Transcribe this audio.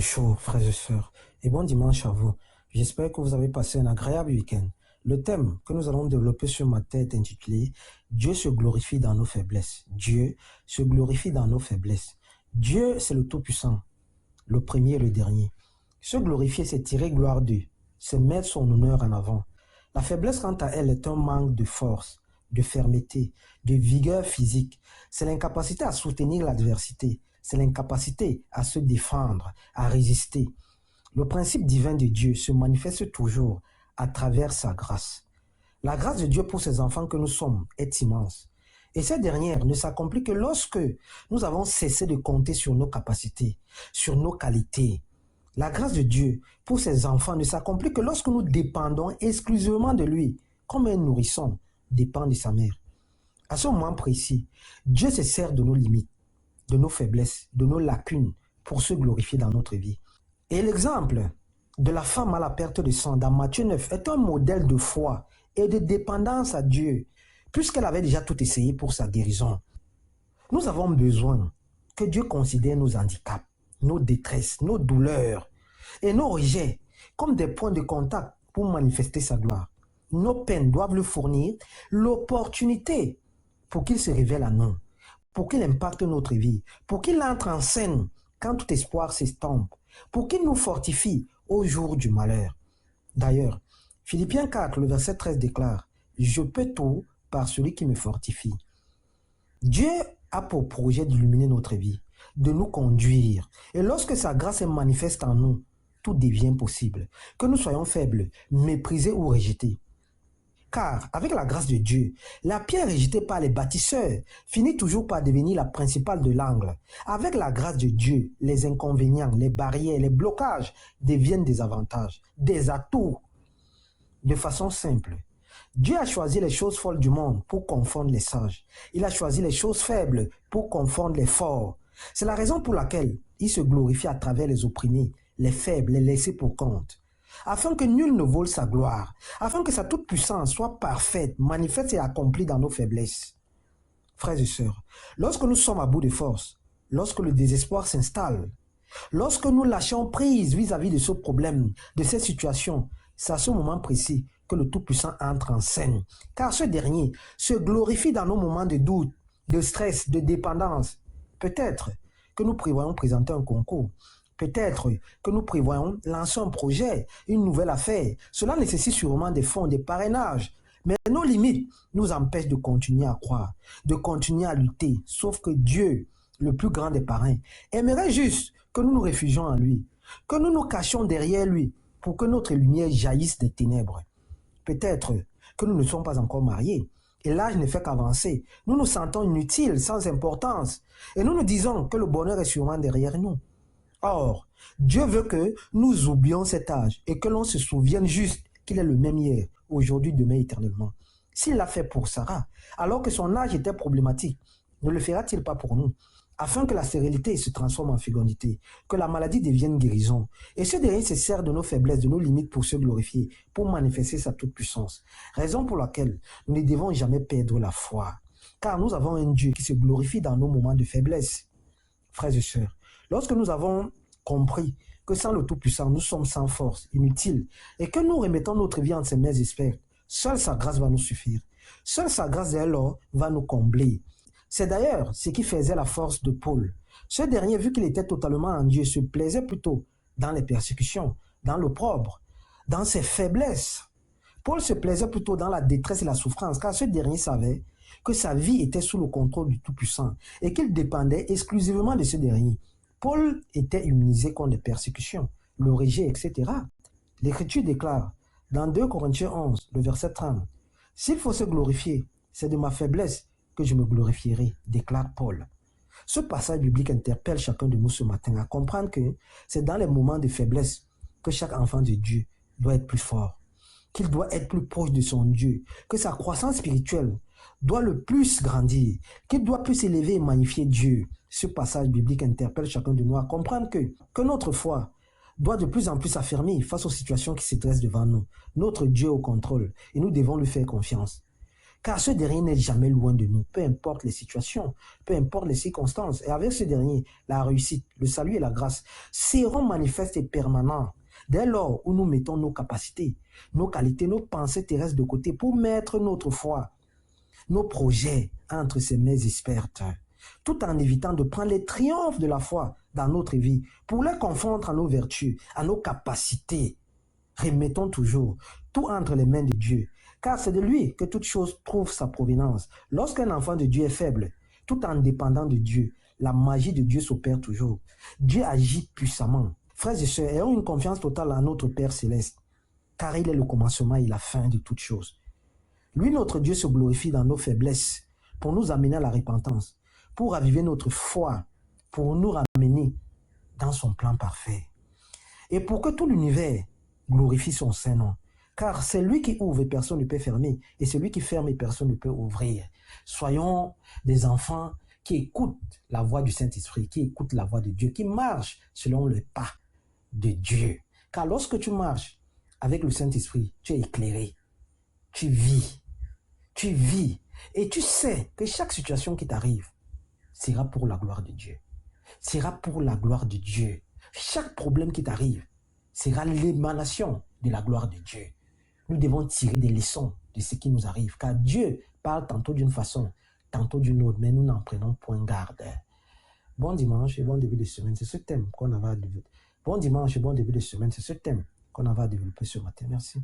Bonjour frères et sœurs et bon dimanche à vous. J'espère que vous avez passé un agréable week-end. Le thème que nous allons développer ce matin est intitulé « Dieu se glorifie dans nos faiblesses ». Dieu se glorifie dans nos faiblesses. Dieu, c'est le Tout-Puissant, le premier et le dernier. Se glorifier, c'est tirer gloire d'eux, c'est mettre son honneur en avant. La faiblesse, quant à elle, est un manque de force, de fermeté, de vigueur physique. C'est l'incapacité à soutenir l'adversité. C'est l'incapacité à se défendre, à résister. Le principe divin de Dieu se manifeste toujours à travers sa grâce. La grâce de Dieu pour ses enfants que nous sommes est immense. Et cette dernière ne s'accomplit que lorsque nous avons cessé de compter sur nos capacités, sur nos qualités. La grâce de Dieu pour ses enfants ne s'accomplit que lorsque nous dépendons exclusivement de lui, comme un nourrisson dépend de sa mère. À ce moment précis, Dieu se sert de nos limites, de nos faiblesses, de nos lacunes pour se glorifier dans notre vie. Et l'exemple de la femme à la perte de sang dans Matthieu 9 est un modèle de foi et de dépendance à Dieu, puisqu'elle avait déjà tout essayé pour sa guérison. Nous avons besoin que Dieu considère nos handicaps, nos détresses, nos douleurs et nos rejets comme des points de contact pour manifester sa gloire. Nos peines doivent lui fournir l'opportunité pour qu'il se révèle à nous, pour qu'il impacte notre vie, pour qu'il entre en scène quand tout espoir s'estompe, pour qu'il nous fortifie au jour du malheur. D'ailleurs, Philippiens 4, le verset 13 déclare « Je peux tout par celui qui me fortifie ». Dieu a pour projet d'illuminer notre vie, de nous conduire. Et lorsque sa grâce est manifeste en nous, tout devient possible. Que nous soyons faibles, méprisés ou rejetés. Car, avec la grâce de Dieu, la pierre rejetée par les bâtisseurs finit toujours par devenir la principale de l'angle. Avec la grâce de Dieu, les inconvénients, les barrières, les blocages deviennent des avantages, des atouts. De façon simple, Dieu a choisi les choses folles du monde pour confondre les sages. Il a choisi les choses faibles pour confondre les forts. C'est la raison pour laquelle il se glorifie à travers les opprimés, les faibles, les laissés pour compte. Afin que nul ne vole sa gloire, afin que sa toute-puissance soit parfaite, manifeste et accomplie dans nos faiblesses. Frères et sœurs, lorsque nous sommes à bout de force, lorsque le désespoir s'installe, lorsque nous lâchons prise vis-à-vis de ce problème, de cette situation, c'est à ce moment précis que le Tout-Puissant entre en scène. Car ce dernier se glorifie dans nos moments de doute, de stress, de dépendance. Peut-être que nous prévoyons présenter un concours. Peut-être que nous prévoyons lancer un projet, une nouvelle affaire. Cela nécessite sûrement des fonds, des parrainages. Mais nos limites nous empêchent de continuer à croire, de continuer à lutter. Sauf que Dieu, le plus grand des parrains, aimerait juste que nous nous réfugions en lui, que nous nous cachions derrière lui pour que notre lumière jaillisse des ténèbres. Peut-être que nous ne sommes pas encore mariés. Et l'âge ne fait qu'avancer. Nous nous sentons inutiles, sans importance. Et nous nous disons que le bonheur est sûrement derrière nous. Or, Dieu veut que nous oublions cet âge et que l'on se souvienne juste qu'il est le même hier, aujourd'hui, demain, éternellement. S'il l'a fait pour Sarah, alors que son âge était problématique, ne le fera-t-il pas pour nous, afin que la stérilité se transforme en fécondité, que la maladie devienne guérison. Et ce dernier se sert de nos faiblesses, de nos limites pour se glorifier, pour manifester sa toute-puissance. Raison pour laquelle nous ne devons jamais perdre la foi, car nous avons un Dieu qui se glorifie dans nos moments de faiblesse. Frères et sœurs, lorsque nous avons compris que sans le Tout-Puissant, nous sommes sans force, inutiles, et que nous remettons notre vie en ses mains expertes, seule sa grâce va nous suffire. Seule sa grâce dès lors va nous combler. C'est d'ailleurs ce qui faisait la force de Paul. Ce dernier, vu qu'il était totalement en Dieu, se plaisait plutôt dans les persécutions, dans l'opprobre, dans ses faiblesses. Paul se plaisait plutôt dans la détresse et la souffrance, car ce dernier savait que sa vie était sous le contrôle du Tout-Puissant et qu'il dépendait exclusivement de ce dernier. Paul était immunisé contre les persécutions, le rejet, etc. L'Écriture déclare dans 2 Corinthiens 11, le verset 30, « S'il faut se glorifier, c'est de ma faiblesse que je me glorifierai, déclare Paul. » Ce passage biblique interpelle chacun de nous ce matin à comprendre que c'est dans les moments de faiblesse que chaque enfant de Dieu doit être plus fort, qu'il doit être plus proche de son Dieu, que sa croissance spirituelle doit le plus grandir, qu'il doit plus élever et magnifier Dieu. Ce passage biblique interpelle chacun de nous à comprendre que notre foi doit de plus en plus s'affirmer face aux situations qui se dressent devant nous. Notre Dieu est au contrôle et nous devons lui faire confiance. Car ce dernier n'est jamais loin de nous, peu importe les situations, peu importe les circonstances. Et avec ce dernier, la réussite, le salut et la grâce seront manifestes et permanents dès lors où nous mettons nos capacités, nos qualités, nos pensées terrestres de côté pour mettre notre foi, nos projets entre ses mains expertes, tout en évitant de prendre les triomphes de la foi dans notre vie pour les confondre à nos vertus, à nos capacités. Remettons toujours tout entre les mains de Dieu, car c'est de lui que toute chose trouve sa provenance. Lorsqu'un enfant de Dieu est faible, tout en dépendant de Dieu, la magie de Dieu s'opère toujours. Dieu agit puissamment. Frères et sœurs, ayons une confiance totale en notre Père céleste, car il est le commencement et la fin de toutes choses. Lui, notre Dieu, se glorifie dans nos faiblesses pour nous amener à la repentance, pour raviver notre foi, pour nous ramener dans son plan parfait. Et pour que tout l'univers glorifie son Saint-Nom. Car c'est lui qui ouvre et personne ne peut fermer. Et c'est lui qui ferme et personne ne peut ouvrir. Soyons des enfants qui écoutent la voix du Saint-Esprit, qui écoutent la voix de Dieu, qui marchent selon le pas de Dieu. Car lorsque tu marches avec le Saint-Esprit, tu es éclairé. Tu vis. Tu vis. Et tu sais que chaque situation qui t'arrive sera pour la gloire de Dieu. Sera pour la gloire de Dieu. Chaque problème qui t'arrive sera l'émanation de la gloire de Dieu. Nous devons tirer des leçons de ce qui nous arrive, car Dieu parle tantôt d'une façon, tantôt d'une autre, mais nous n'en prenons point garde. Bon dimanche et bon début de semaine, c'est ce thème qu'on avait à développer. Bon dimanche et bon début de semaine, c'est ce thème qu'on avait à développer ce matin. Merci.